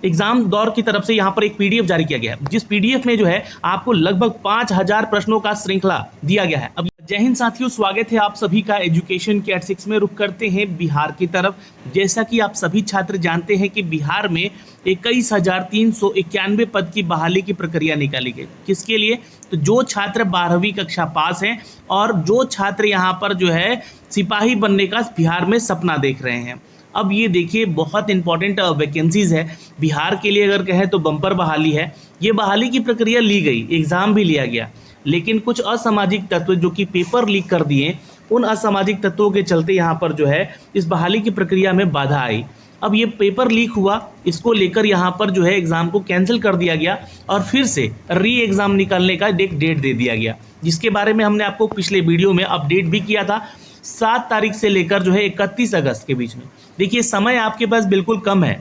Exam दौर की तरफ से यहाँ पर एक पीडीएफ जारी किया गया है, जिस पीडीएफ में जो है आपको लगभग 5000 प्रश्नों का श्रृंखला दिया गया है। अब जय हिंद साथियों, स्वागत है आप सभी का एजुकेशन के एट 6 में। रुक करते हैं बिहार की तरफ। जैसा कि आप सभी छात्र जानते हैं कि बिहार में 21,391 पद की बहाली की प्रक्रिया निकाली गई। किसके लिए? तो जो छात्र 12वीं कक्षा पास हैं और जो छात्र यहाँ पर जो है सिपाही बनने का बिहार में सपना देख रहे हैं। अब ये देखिए, बहुत इंपॉर्टेंट वैकेंसीज है बिहार के लिए। अगर कहें तो बम्पर बहाली है। ये बहाली की प्रक्रिया ली गई, एग्ज़ाम भी लिया गया, लेकिन कुछ असामाजिक तत्व जो कि पेपर लीक कर दिए, उन असामाजिक तत्वों के चलते यहाँ पर जो है इस बहाली की प्रक्रिया में बाधा आई। अब ये पेपर लीक हुआ, इसको लेकर यहाँ पर जो है एग्ज़ाम को कैंसिल कर दिया गया और फिर से री एग्ज़ाम निकालने का एक डेट दे दिया गया, जिसके बारे में हमने आपको पिछले वीडियो में अपडेट भी किया था। 7 तारीख से लेकर जो है 31 अगस्त के बीच में। देखिए, समय आपके पास बिल्कुल कम है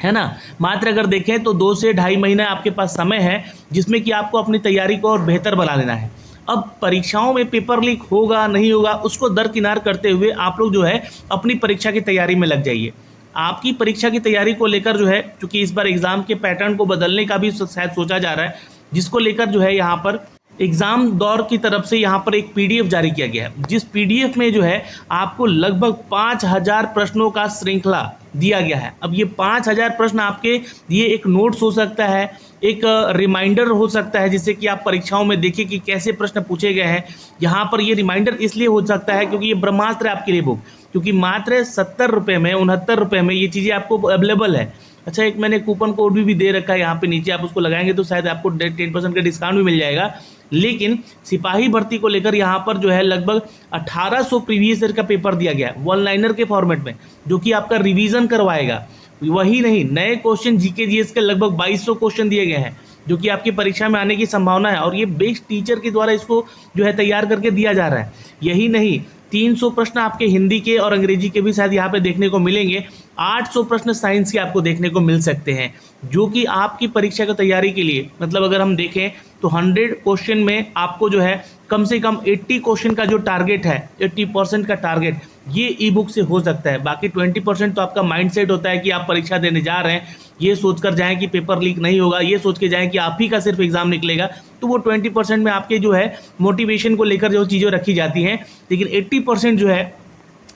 ना। मात्र अगर देखें तो 2 से ढाई महीना आपके पास समय है, जिसमें कि आपको अपनी तैयारी को और बेहतर बना लेना है। अब परीक्षाओं में पेपर लीक होगा नहीं होगा उसको दरकिनार करते हुए आप लोग जो है अपनी परीक्षा की तैयारी में लग जाइए। आपकी परीक्षा की तैयारी को लेकर जो है, क्योंकि इस बार एग्ज़ाम के पैटर्न को बदलने का भी शायद सोचा जा रहा है, जिसको लेकर जो है यहाँ पर एग्जाम दौर की तरफ से यहाँ पर एक पीडीएफ जारी किया गया है, जिस पीडीएफ में जो है आपको लगभग 5000 प्रश्नों का श्रृंखला दिया गया है। अब ये 5000 प्रश्न आपके ये एक नोट्स हो सकता है, एक रिमाइंडर हो सकता है, जिससे कि आप परीक्षाओं में देखिए कि कैसे प्रश्न पूछे गए हैं। यहाँ पर ये रिमाइंडर इसलिए हो सकता है क्योंकि ये ब्रह्मास्त्र है आपके लिए बुक, क्योंकि मात्र 70 रुपये में 69 रुपये में ये चीज़ें आपको अवेलेबल है। अच्छा, एक मैंने कूपन कोड भी दे रखा है यहाँ पे नीचे, आप उसको लगाएंगे तो शायद आपको 10% का डिस्काउंट भी मिल जाएगा। लेकिन सिपाही भर्ती को लेकर यहाँ पर जो है लगभग 1800 प्रीवियस ईयर का पेपर दिया गया है, वन लाइनर के फॉर्मेट में, जो कि आपका रिवीजन करवाएगा। वही नहीं, नए क्वेश्चन जीके जीएस के लगभग 2200 क्वेश्चन दिए गए हैं, जो कि आपकी परीक्षा में आने की संभावना है, और ये बेस्ट टीचर के द्वारा इसको जो है तैयार करके दिया जा रहा है। यही नहीं, 300 प्रश्न आपके हिंदी के और अंग्रेजी के भी शायद यहाँ पे देखने को मिलेंगे। 800 प्रश्न साइंस के आपको देखने को मिल सकते हैं, जो कि आपकी परीक्षा की तैयारी के लिए, मतलब अगर हम देखें तो 100 क्वेश्चन में आपको जो है कम से कम 80 क्वेश्चन का जो टारगेट है, 80% का टारगेट ये ई बुक से हो सकता है। बाकी 20% तो आपका माइंडसेट होता है कि आप परीक्षा देने जा रहे हैं, ये सोचकर जाएं कि पेपर लीक नहीं होगा, ये सोच के जाएं कि आप ही का सिर्फ एग्जाम निकलेगा, तो वो 20% में आपके जो है मोटिवेशन को लेकर जो चीज़ें रखी जाती हैं। लेकिन 80% जो है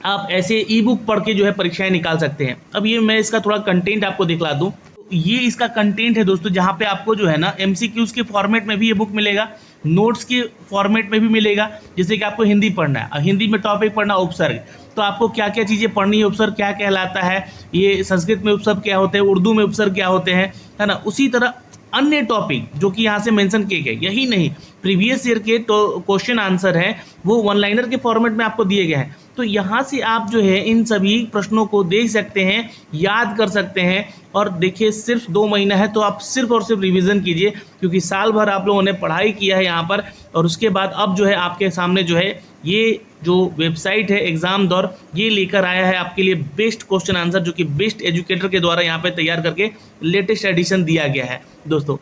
आप ऐसे ई बुक पढ़ के जो है परीक्षाएं निकाल सकते हैं। अब ये मैं इसका थोड़ा कंटेंट आपको दिखला दूँ। ये इसका कंटेंट है दोस्तों, जहाँ पे आपको जो है ना MCQs के फॉर्मेट में भी ये बुक मिलेगा, नोट्स के फॉर्मेट में भी मिलेगा। जैसे कि आपको हिंदी पढ़ना है, हिंदी में टॉपिक पढ़ना उपसर्ग, तो आपको क्या क्या चीज़ें पढ़नी है, उपसर्ग क्या कहलाता है, ये संस्कृत में उपसर्ग क्या होते हैं, उर्दू में उपसर्ग क्या होते हैं, है ना। उसी तरह अन्य टॉपिक जो कि यहाँ से मेंशन किए गए, यही नहीं, प्रीवियस ईयर के क्वेश्चन आंसर है वो वन लाइनर के फॉर्मेट में आपको दिए गए हैं। तो यहाँ से आप जो है इन सभी प्रश्नों को देख सकते हैं, याद कर सकते हैं। और देखिए, सिर्फ 2 महीना है तो आप सिर्फ और सिर्फ रिवीजन कीजिए, क्योंकि साल भर आप लोगों ने पढ़ाई किया है यहाँ पर। और उसके बाद अब जो है आपके सामने जो है ये जो वेबसाइट है एग्ज़ाम दौर, ये लेकर आया है आपके लिए बेस्ट क्वेश्चन आंसर, जो कि बेस्ट एजुकेटर के द्वारा यहाँ पे तैयार करके लेटेस्ट एडिशन दिया गया है दोस्तों।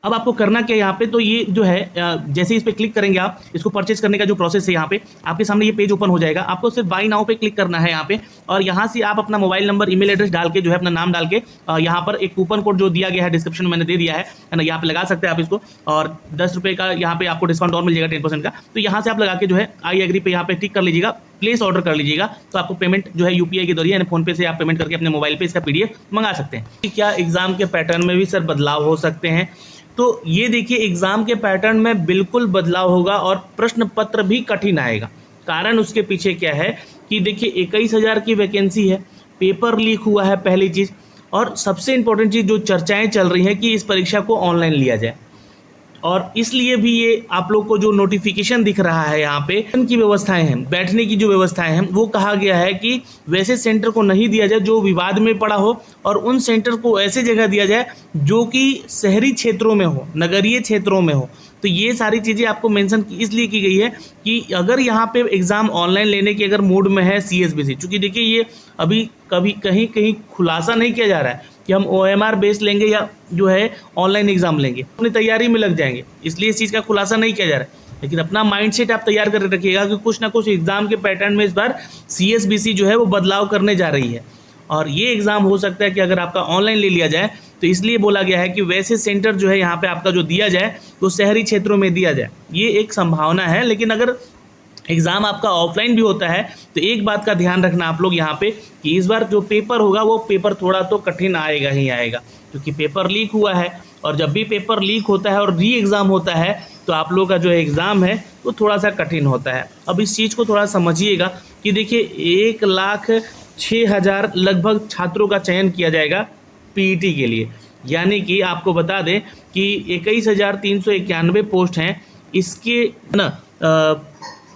अब आपको करना क्या है यहाँ पे, तो ये जो है जैसे इस पे क्लिक करेंगे आप, इसको परचेज करने का जो प्रोसेस है यहाँ पे आपके सामने ये पेज ओपन हो जाएगा। आपको सिर्फ बाय नाउ पे क्लिक करना है यहाँ पे, और यहाँ से आप अपना मोबाइल नंबर, ईमेल एड्रेस डाल के जो है अपना नाम डाल के यहाँ पर एक कूपन कोड जो दिया गया है डिस्क्रिप्शन में मैंने दे दिया है ना, यहाँ पे लगा सकते हैं आप इसको, और 10 रुपये का यहाँ पे आपको डिस्काउंट और मिल जाएगा 10% का। तो यहाँ से आप लगा के जो है आई एग्री पे यहाँ पे टिक कर लीजिएगा, प्लेस ऑर्डर कर लीजिएगा, तो आपको पेमेंट जो है UPI के जरिए यानी फोनपे से आप पेमेंट करके अपने मोबाइल पे इसका PDF मंगा सकते हैं। क्या एग्जाम के पैटर्न में भी सर बदलाव हो सकते हैं? तो ये देखिए, एग्जाम के पैटर्न में बिल्कुल बदलाव होगा और प्रश्न पत्र भी कठिन आएगा। कारण उसके पीछे क्या है कि देखिए 21,000 की वैकेंसी है, पेपर लीक हुआ है पहली चीज़, और सबसे इम्पोर्टेंट चीज़ जो चर्चाएं चल रही हैं कि इस परीक्षा को ऑनलाइन लिया जाए, और इसलिए भी ये आप लोग को जो नोटिफिकेशन दिख रहा है यहाँ पे की व्यवस्थाएं हैं, बैठने की जो व्यवस्थाएं हैं, वो कहा गया है कि वैसे सेंटर को नहीं दिया जाए जो विवाद में पड़ा हो, और उन सेंटर को ऐसे जगह दिया जाए जो कि शहरी क्षेत्रों में हो, नगरीय क्षेत्रों में हो। तो ये सारी चीज़ें आपको मेंशन इसलिए की गई है कि अगर यहाँ पे एग्ज़ाम ऑनलाइन लेने की अगर मूड में है CSBC, चूँकि देखिए ये अभी कभी कहीं कहीं खुलासा नहीं किया जा रहा है कि हम OMR बेस लेंगे या जो है ऑनलाइन एग्ज़ाम लेंगे, अपनी तैयारी में लग जाएंगे, इसलिए इस चीज़ का खुलासा नहीं किया जा रहा है। लेकिन अपना माइंडसेट आप तैयार कर रखिएगा कि कुछ ना कुछ एग्ज़ाम के पैटर्न में इस बार CSBC जो है वो बदलाव करने जा रही है, और ये एग्ज़ाम हो सकता है कि अगर आपका ऑनलाइन ले लिया जाए तो इसलिए बोला गया है कि वैसे सेंटर जो है यहाँ पे आपका जो दिया जाए वो शहरी क्षेत्रों में दिया जाए, ये एक संभावना है। लेकिन अगर एग्ज़ाम आपका ऑफलाइन भी होता है तो एक बात का ध्यान रखना आप लोग यहाँ पे कि इस बार जो पेपर होगा वो पेपर थोड़ा तो कठिन आएगा ही आएगा, क्योंकि पेपर लीक हुआ है। और जब भी पेपर लीक होता है और री एग्ज़ाम होता है तो आप लोगों का जो एग्ज़ाम है वो थोड़ा सा कठिन होता है। अब इस चीज़ को थोड़ा समझिएगा कि देखिए 1,06,000 लगभग छात्रों का चयन किया जाएगा पीईटी के लिए, यानी कि आपको बता दें कि 21,391 पोस्ट हैं, इसके ना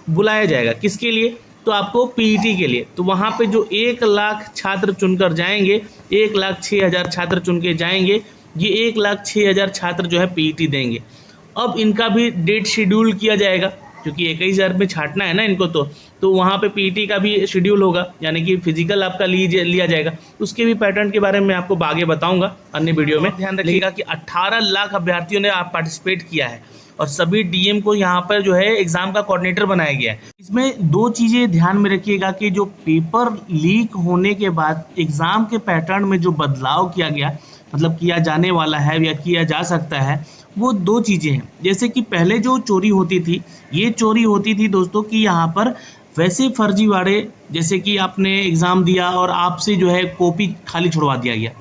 बुलाया जाएगा किसके लिए, तो आपको पीईटी के लिए। तो वहाँ पे जो 1,00,000 छात्र चुनकर जाएंगे, 1,06,000 छात्र चुन के जाएंगे, ये 1,06,000 छात्र जो है पीईटी देंगे। अब इनका भी डेट शेड्यूल किया जाएगा, क्योंकि 21,000 में छाटना है ना इनको, तो वहाँ पे पीईटी का भी शेड्यूल होगा, यानी कि फिजिकल आपका लिया जाएगा। उसके भी पैटर्न के बारे में आपको आगे बताऊंगा अन्य वीडियो में। ध्यान रखिएगा कि 18 लाख अभ्यर्थियों ने पार्टिसिपेट किया है और सभी डीएम को यहाँ पर जो है एग्ज़ाम का कोऑर्डिनेटर बनाया गया है। इसमें दो चीज़ें ध्यान में रखिएगा कि जो पेपर लीक होने के बाद एग्ज़ाम के पैटर्न में जो बदलाव किया गया, मतलब किया जाने वाला है या किया जा सकता है, वो दो चीज़ें हैं। जैसे कि पहले जो चोरी होती थी, ये चोरी होती थी दोस्तों कि यहाँ पर वैसे फर्जीवाड़े, जैसे कि आपने एग्ज़ाम दिया और आपसे जो है कॉपी खाली छुड़वा दिया गया,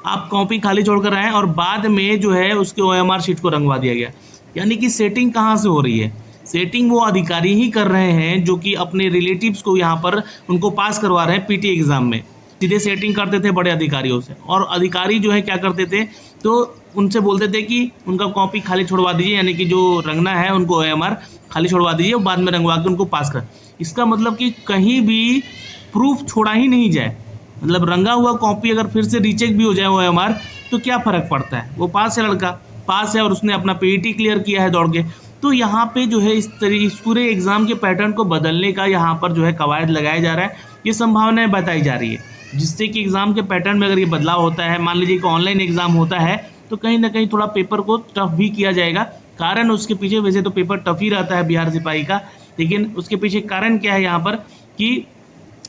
आप कॉपी खाली छोड़ कर आए और बाद में जो है उसके ओएमआर शीट को रंगवा दिया गया। यानी कि सेटिंग कहाँ से हो रही है? सेटिंग वो अधिकारी ही कर रहे हैं जो कि अपने रिलेटिव्स को यहाँ पर उनको पास करवा रहे हैं पीटी एग्ज़ाम में। सीधे सेटिंग करते थे बड़े अधिकारियों से, और अधिकारी जो है क्या करते थे, तो उनसे बोलते थे कि उनका कॉपी खाली छुड़वा दीजिए, यानी कि जो रंगना है उनको ओएमआर खाली छुड़वा दीजिए और बाद में रंगवा के उनको पास कर। इसका मतलब कि कहीं भी प्रूफ छोड़ा ही नहीं जाए, मतलब रंगा हुआ कॉपी अगर फिर से रीचेक भी हो जाए ओएमआर तो क्या फ़र्क पड़ता है, वो पास है, लड़का पास है और उसने अपना पीईटी क्लियर किया है दौड़ के। तो यहाँ पे जो है इस पूरे एग्ज़ाम के पैटर्न को बदलने का यहाँ पर जो है कवायद लगाया जा रहा है, ये संभावनाएं बताई जा रही है, जिससे कि एग्ज़ाम के पैटर्न में अगर ये बदलाव होता है, मान लीजिए कि ऑनलाइन एग्ज़ाम होता है, तो कहीं ना कहीं थोड़ा पेपर को टफ भी किया जाएगा। कारण उसके पीछे, वैसे तो पेपर टफ ही रहता है बिहार सिपाही का, लेकिन उसके पीछे कारण क्या है यहाँ पर कि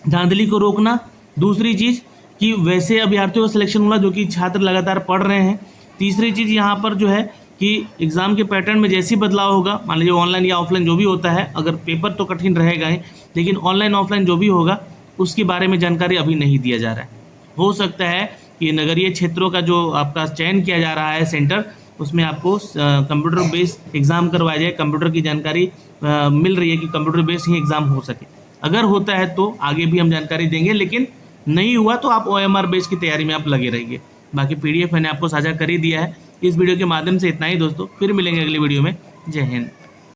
धांधली को रोकना। दूसरी चीज़ कि वैसे अभ्यर्थियों का सिलेक्शन होना जो कि छात्र लगातार पढ़ रहे हैं। तीसरी चीज़ यहाँ पर जो है कि एग्ज़ाम के पैटर्न में जैसे ही बदलाव होगा, मान लीजिए ऑनलाइन या ऑफलाइन जो भी होता है, अगर पेपर तो कठिन रहेगा ही, लेकिन ऑनलाइन ऑफलाइन जो भी होगा उसके बारे में जानकारी अभी नहीं दिया जा रहा है। हो सकता है कि नगरीय क्षेत्रों का जो आपका चयन किया जा रहा है सेंटर, उसमें आपको कंप्यूटर बेस्ड एग्ज़ाम करवाया जाए। कंप्यूटर की जानकारी मिल रही है कि कंप्यूटर बेस्ड ही एग्ज़ाम हो सके। अगर होता है तो आगे भी हम जानकारी देंगे, लेकिन नहीं हुआ तो आप ओएमआर बेस्ड की तैयारी में आप लगे रहिए। बाकी पीडीएफ मैंने आपको साझा कर ही दिया है। इस वीडियो के माध्यम से इतना ही दोस्तों, फिर मिलेंगे अगली वीडियो में। जय हिंद।